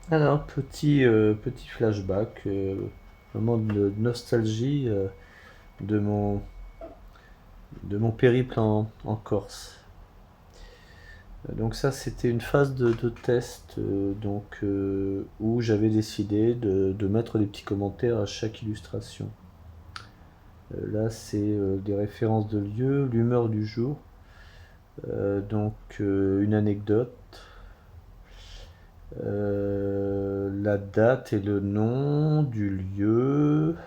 Alors, petit flashback, moment de nostalgie de mon, de mon périple en Corse. Donc ça, c'était une phase de test où j'avais décidé de mettre des petits commentaires à chaque illustration. Là, c'est des références de lieux, l'humeur du jour, une anecdote, la date et le nom du lieu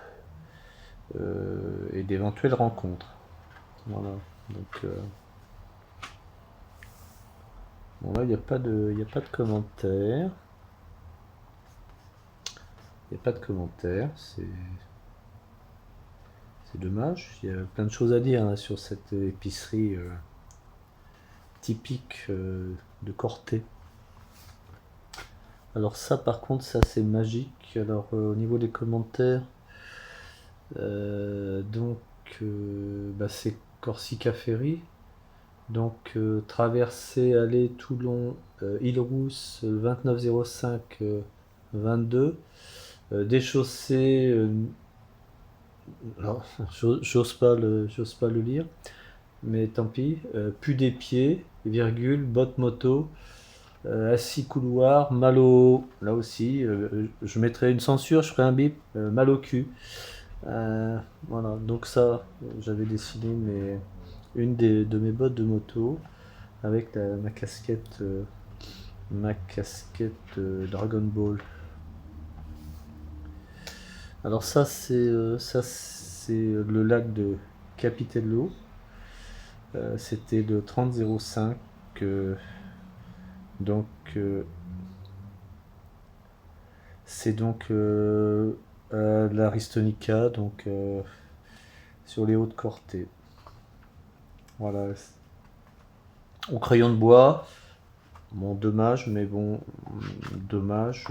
et d'éventuelles rencontres. Voilà. Donc, bon là, il n'y a pas de commentaires. Il n'y a pas de commentaires. C'est dommage. Il y a plein de choses à dire hein, sur cette épicerie typique de Corté. Alors ça, par contre, ça c'est magique. Alors au niveau des commentaires, euh, donc c'est Corsica Ferry. Donc traversée, allée Toulon, Île-Rousse, 2905 22. Des chaussées, alors, j'ose pas le lire, mais tant pis. Pu des pieds, virgule, botte moto, assis couloir, mal au. Là aussi, je mettrai une censure, je ferai un bip, mal au cul. Voilà, donc ça, j'avais dessiné de mes bottes de moto avec ma casquette Dragon Ball. Alors ça c'est le lac de Capitello. C'était le 3005. euh, donc c'est donc à l'Aristonica, sur les Hauts de Corté. Voilà. Au crayon de bois. Bon, dommage, mais bon, dommage.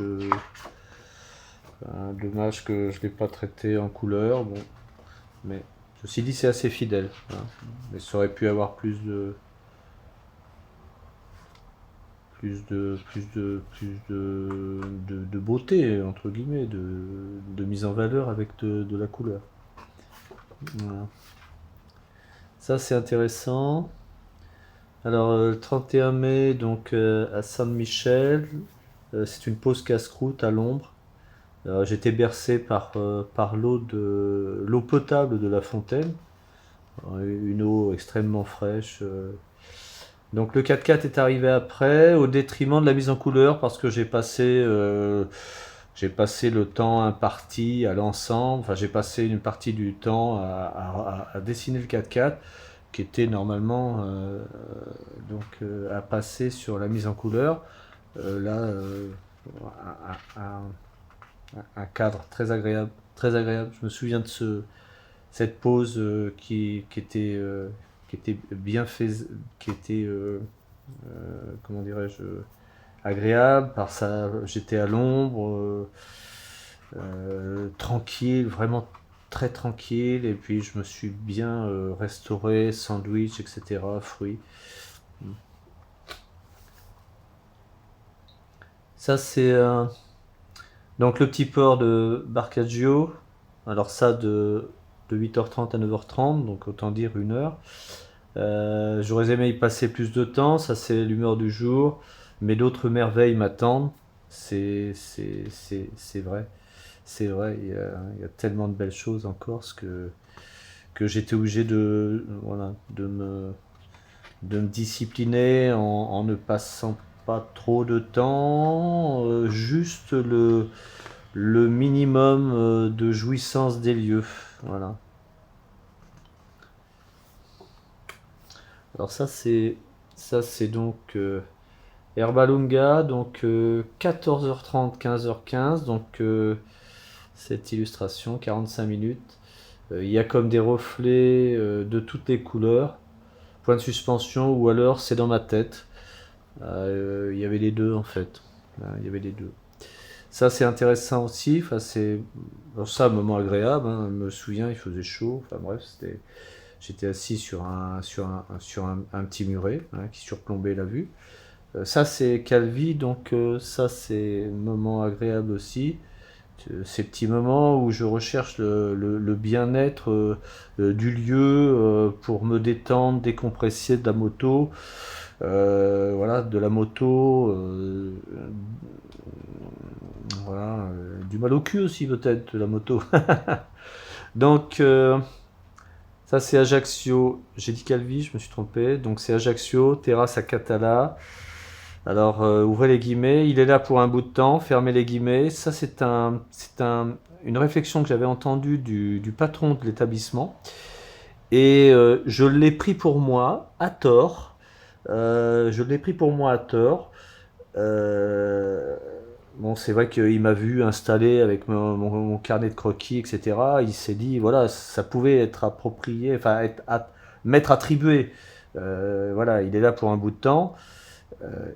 Dommage que je l'ai pas traité en couleur. Bon, mais ceci dit, c'est assez fidèle. Hein. Mais ça aurait pu avoir plus de beauté, entre guillemets, de mise en valeur avec de la couleur. Voilà. Ça, c'est intéressant. Alors, le 31 mai, à Saint-Michel, c'est une pause casse-croûte à l'ombre. J'étais bercé par l'eau potable de la fontaine, une eau extrêmement fraîche. Donc le 4x4 est arrivé après, au détriment de la mise en couleur, parce que j'ai passé le temps imparti à l'ensemble, enfin j'ai passé une partie du temps à dessiner le 4x4, qui était normalement à passer sur la mise en couleur. Là, un, un cadre très agréable, très agréable. Je me souviens de cette pause qui était bien faite, qui était comment dirais-je, agréable. Par ça, j'étais à l'ombre, tranquille, vraiment très tranquille. Et puis je me suis bien restauré, sandwich, etc., fruits. Ça c'est donc le petit port de Barcagio. Alors ça de 8h30 à 9h30, donc autant dire 1 heure. J'aurais aimé y passer plus de temps, ça c'est l'humeur du jour, mais d'autres merveilles m'attendent. C'est vrai. C'est vrai, il y a tellement de belles choses en Corse que j'étais obligé voilà, de me discipliner en ne passant pas trop de temps, juste le minimum de jouissance des lieux. Voilà. Alors ça c'est Herbalunga, 14h30, 15h15, cette illustration, 45 minutes. Il y a comme des reflets de toutes les couleurs, point de suspension ou alors c'est dans ma tête. Il y avait les deux en fait. Il y avait les deux. Ça c'est intéressant aussi. Enfin, ça un moment agréable. Hein. Je me souviens, il faisait chaud. Enfin bref, j'étais assis sur un petit muret hein, qui surplombait la vue. Ça c'est Calvi, donc ça c'est un moment agréable aussi. Ces petits moments où je recherche le bien-être du lieu pour me détendre, décompresser de la moto. Voilà, de la moto, voilà, du mal au cul aussi peut-être de la moto. Donc ça c'est Ajaccio, j'ai dit Calvi, je me suis trompé, donc c'est Ajaccio, terrasse à Catala. Alors ouvrez les guillemets, il est là pour un bout de temps, fermez les guillemets. Ça une réflexion que j'avais entendue du patron de l'établissement et je l'ai pris pour moi à tort. Je l'ai pris pour moi à tort. Euh, bon, c'est vrai qu'il m'a vu installer avec mon carnet de croquis, etc. Il s'est dit, voilà, ça pouvait être approprié, enfin, m'être attribué. Voilà, il est là pour un bout de temps.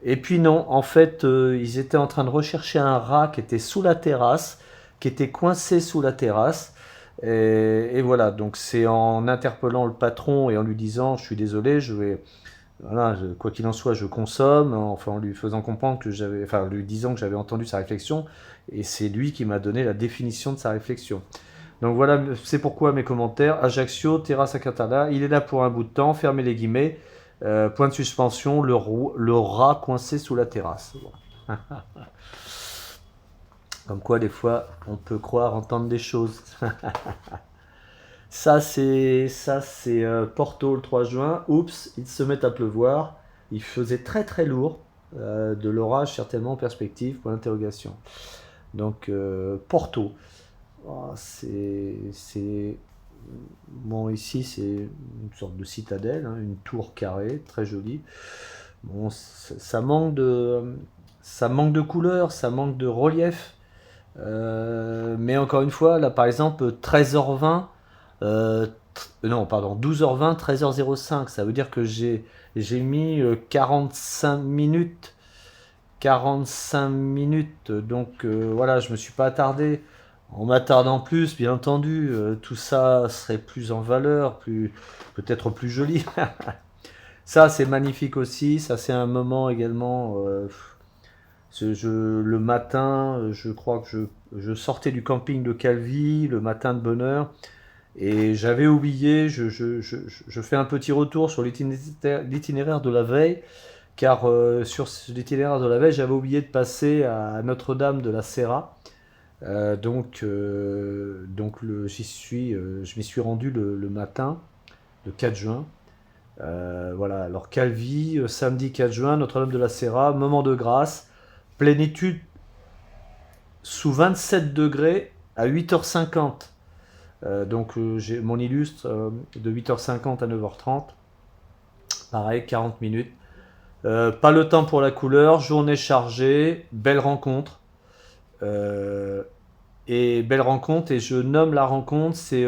Et puis non, en fait, ils étaient en train de rechercher un rat qui était sous la terrasse, qui était coincé sous la terrasse. Et voilà, donc c'est en interpellant le patron et en lui disant, je suis désolé, voilà, quoi qu'il en soit, je consomme, enfin en lui faisant comprendre que enfin en lui disant que j'avais entendu sa réflexion, et c'est lui qui m'a donné la définition de sa réflexion. Donc voilà, c'est pourquoi mes commentaires. Ajaccio, terrasse à Catala, il est là pour un bout de temps, fermez les guillemets. Point de suspension, le rat coincé sous la terrasse. Bon. Comme quoi, des fois, on peut croire entendre des choses. Ça c'est Porto le 3 juin. Oups, il se met à pleuvoir. Il faisait très très lourd. De l'orage certainement en perspective, point d'interrogation. Donc Porto. Oh, bon, ici c'est une sorte de citadelle, hein, une tour carrée, très jolie. Bon, ça manque de couleur, ça manque de relief. Mais encore une fois, là par exemple, 13h20, non, pardon, 12h20, 13h05, ça veut dire que j'ai mis 45 minutes. 45 minutes, donc voilà, je me suis pas attardé. En m'attardant plus, bien entendu, tout ça serait plus en valeur, peut-être plus joli. Ça, c'est magnifique aussi. Ça, c'est un moment également. Le matin, je crois que je sortais du camping de Calvi, le matin de bonne heure, et j'avais oublié, je fais un petit retour sur l'itinéraire de la veille, car sur l'itinéraire de la veille, j'avais oublié de passer à Notre-Dame de la Serra. Je m'y suis rendu le matin, le 4 juin. Voilà, alors Calvi, samedi 4 juin, Notre-Dame de la Serra, moment de grâce, plénitude sous 27 degrés à 8h50. J'ai mon illustre de 8h50 à 9h30. Pareil, 40 minutes. Pas le temps pour la couleur, journée chargée, belle rencontre. Belle rencontre, et je nomme la rencontre, c'est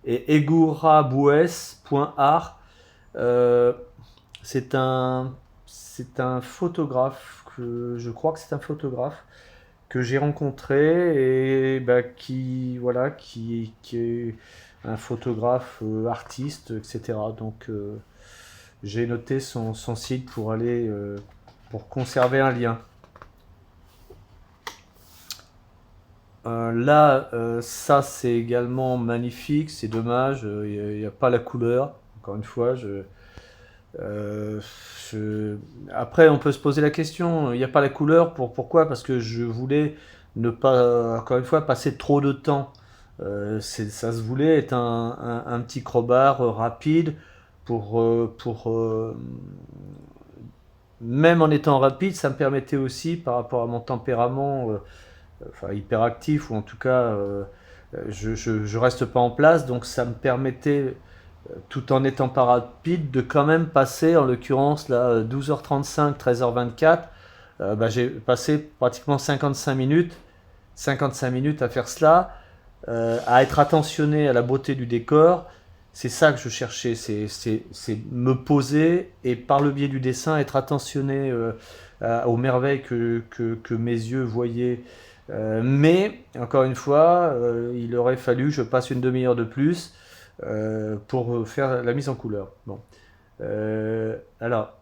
egouraboues.art. Euh, c'est un photographe, je crois que c'est un photographe que j'ai rencontré et bah, qui est un photographe artiste, etc. Donc j'ai noté son site pour aller pour conserver un lien. Là, ça c'est également magnifique, c'est dommage, il n'y a pas la couleur. Encore une fois, euh, après on peut se poser la question, il n'y a pas la couleur, pourquoi? Parce que je voulais ne pas, encore une fois, passer trop de temps. Ça se voulait être un petit crowbar rapide même en étant rapide, ça me permettait aussi, par rapport à mon tempérament, enfin hyperactif, ou en tout cas je reste pas en place, donc ça me permettait, tout en étant pas rapide, de quand même passer, en l'occurrence là 12h35, 13h24, bah, j'ai passé pratiquement 55 minutes à faire cela, à être attentionné à la beauté du décor. C'est ça que je cherchais, c'est me poser et par le biais du dessin être attentionné aux merveilles que mes yeux voyaient. Mais, encore une fois, il aurait fallu que je passe une demi-heure de plus pour faire la mise en couleur. Bon. Alors,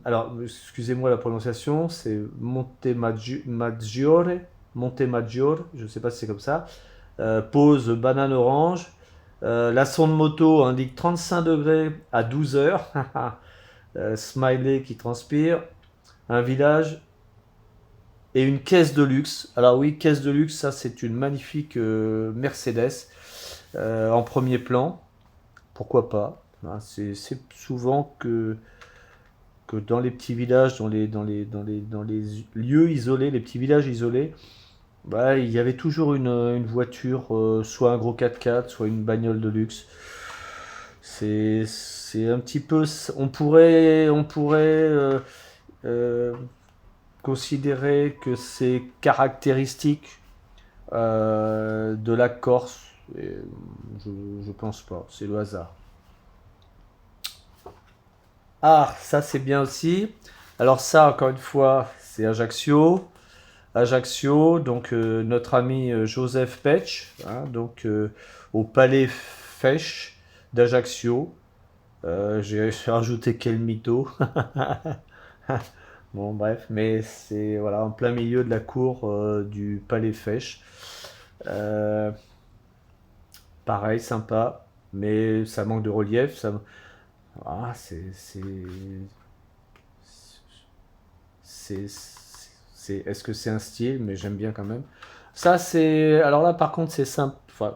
alors, excusez-moi la prononciation, c'est Montemaggiore, Montemaggiore, je ne sais pas si c'est comme ça. Pause banane orange. La sonde moto indique 35 degrés à 12 heures. Smiley qui transpire. Un village et une caisse de luxe. Alors oui, caisse de luxe, ça c'est une magnifique Mercedes en premier plan. Pourquoi pas? Hein, c'est souvent que dans les petits villages, dans les lieux isolés, les petits villages isolés, bah, il y avait toujours une voiture, soit un gros 4x4, soit une bagnole de luxe. C'est un petit peu, on pourrait euh, considérer que c'est caractéristique de la Corse. Et je pense pas, c'est le hasard. Ah, ça c'est bien aussi. Alors ça, encore une fois, c'est Ajaccio. Ajaccio, donc notre ami Joseph Pech, hein, donc au Palais Fèche d'Ajaccio. J'ai rajouté quel mytho. Bon, bref, mais c'est voilà, en plein milieu de la cour du Palais Fèche. Euh, Pareil, sympa, mais ça manque de relief. Ah, c'est, est-ce que c'est un style? Mais j'aime bien quand même. Ça, c'est. Alors là, par contre, c'est sympa. Enfin,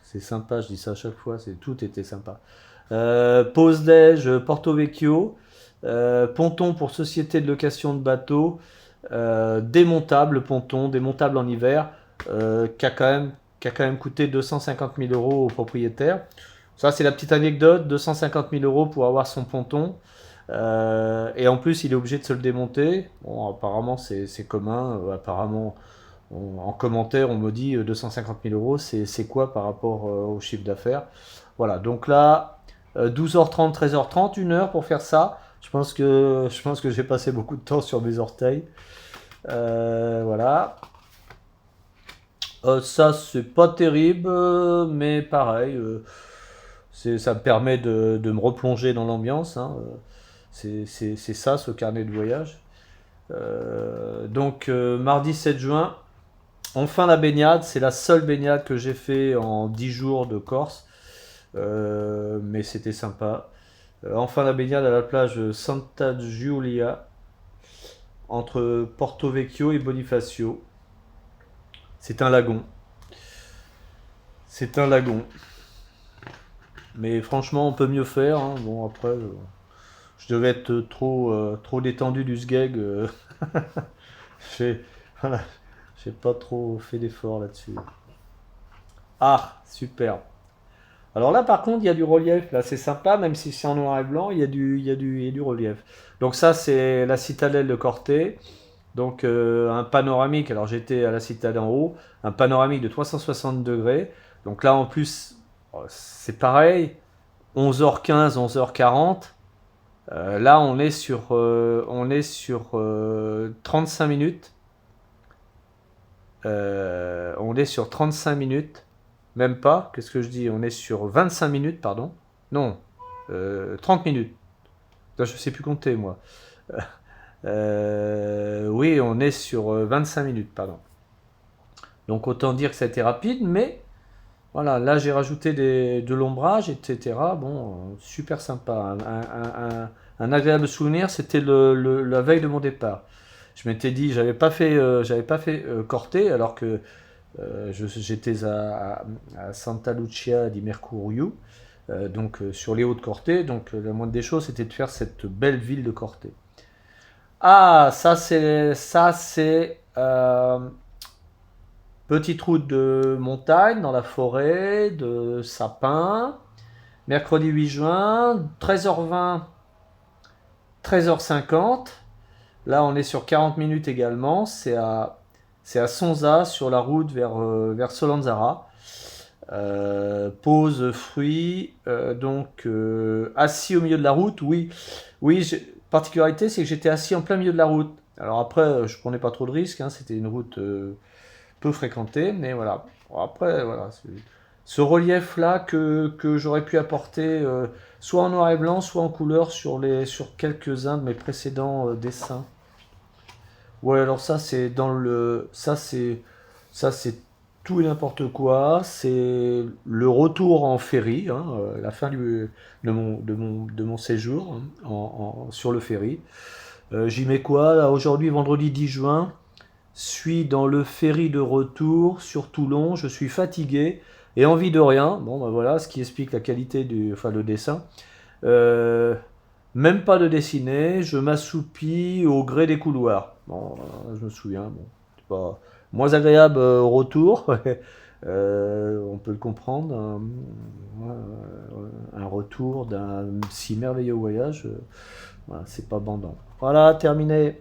c'est sympa, je dis ça à chaque fois, tout était sympa. Pause déj, Porto Vecchio, ponton pour société de location de bateaux, démontable ponton, démontable en hiver, qui a quand même coûté 250 000 euros au propriétaire. Ça, c'est la petite anecdote, 250 000 euros pour avoir son ponton. Et en plus, il est obligé de se le démonter. Bon, apparemment, c'est commun. Apparemment, en commentaire, on me dit 250 000 euros, c'est quoi par rapport au chiffre d'affaires? Voilà, donc là, 12h30, 13h30, 1 heure pour faire ça. Je pense que j'ai passé beaucoup de temps sur mes orteils. Voilà. Ça, c'est pas terrible, mais pareil, ça me permet de me replonger dans l'ambiance, hein. C'est ça, ce carnet de voyage. Donc, mardi 7 juin, enfin la baignade. C'est la seule baignade que j'ai fait en 10 jours de Corse. Mais c'était sympa. Enfin la baignade à la plage Santa Giulia, entre Porto Vecchio et Bonifacio. C'est un lagon. C'est un lagon. Mais franchement, on peut mieux faire, hein. Bon, après, je devais être trop détendu du sgeg. J'ai voilà, j'ai pas trop fait d'efforts là-dessus. Ah, super. Alors là, par contre, il y a du relief. Là, c'est sympa, même si c'est en noir et blanc, il y a du relief. Donc ça, c'est la citadelle de Corté. Donc un panoramique. Alors j'étais à la citadelle en haut, un panoramique de 360 degrés. Donc là, en plus, c'est pareil. 11h15, 11h40. Là, on est sur 35 minutes. On est sur 35 minutes. Même pas. Qu'est-ce que je dis? On est sur 25 minutes, pardon. Non, 30 minutes. Putain, je sais plus compter, moi. Oui, on est sur 25 minutes, pardon. Donc autant dire que ça a été rapide, mais voilà, là j'ai rajouté de l'ombrage, etc. Bon, super sympa. Un agréable souvenir, c'était la veille de mon départ. Je m'étais dit, j'avais pas fait Corté, alors que j'étais à Santa Lucia di Mercurio, donc sur les hauts de Corté. Donc la moindre des choses, c'était de faire cette belle ville de Corté. Ah, ça c'est petite route de montagne dans la forêt, de sapins. Mercredi 8 juin, 13h20, 13h50. Là, on est sur 40 minutes également. C'est à Sonza, sur la route vers Solanzara. Pause fruits, donc assis au milieu de la route. Oui, oui. Particularité, c'est que j'étais assis en plein milieu de la route. Alors après, je prenais pas trop de risques, hein. C'était une route peu fréquentée, mais voilà. Bon, après, voilà. ce relief-là que j'aurais pu apporter soit en noir et blanc, soit en couleur sur quelques-uns de mes précédents dessins. Ouais, alors ça c'est dans le ça c'est tout et n'importe quoi. C'est le retour en ferry, hein, la fin de mon séjour, hein, sur le ferry. J'y mets quoi là, aujourd'hui, vendredi 10 juin. Suis dans le ferry de retour sur Toulon. Je suis fatigué et envie de rien. Bon, ben voilà, ce qui explique la qualité enfin, le dessin. Euh, Même pas de dessiner, je m'assoupis au gré des couloirs. Bon, je me souviens, bon, c'est pas moins agréable au retour, on peut le comprendre, un retour d'un si merveilleux voyage, voilà, c'est pas bandant. Voilà, terminé.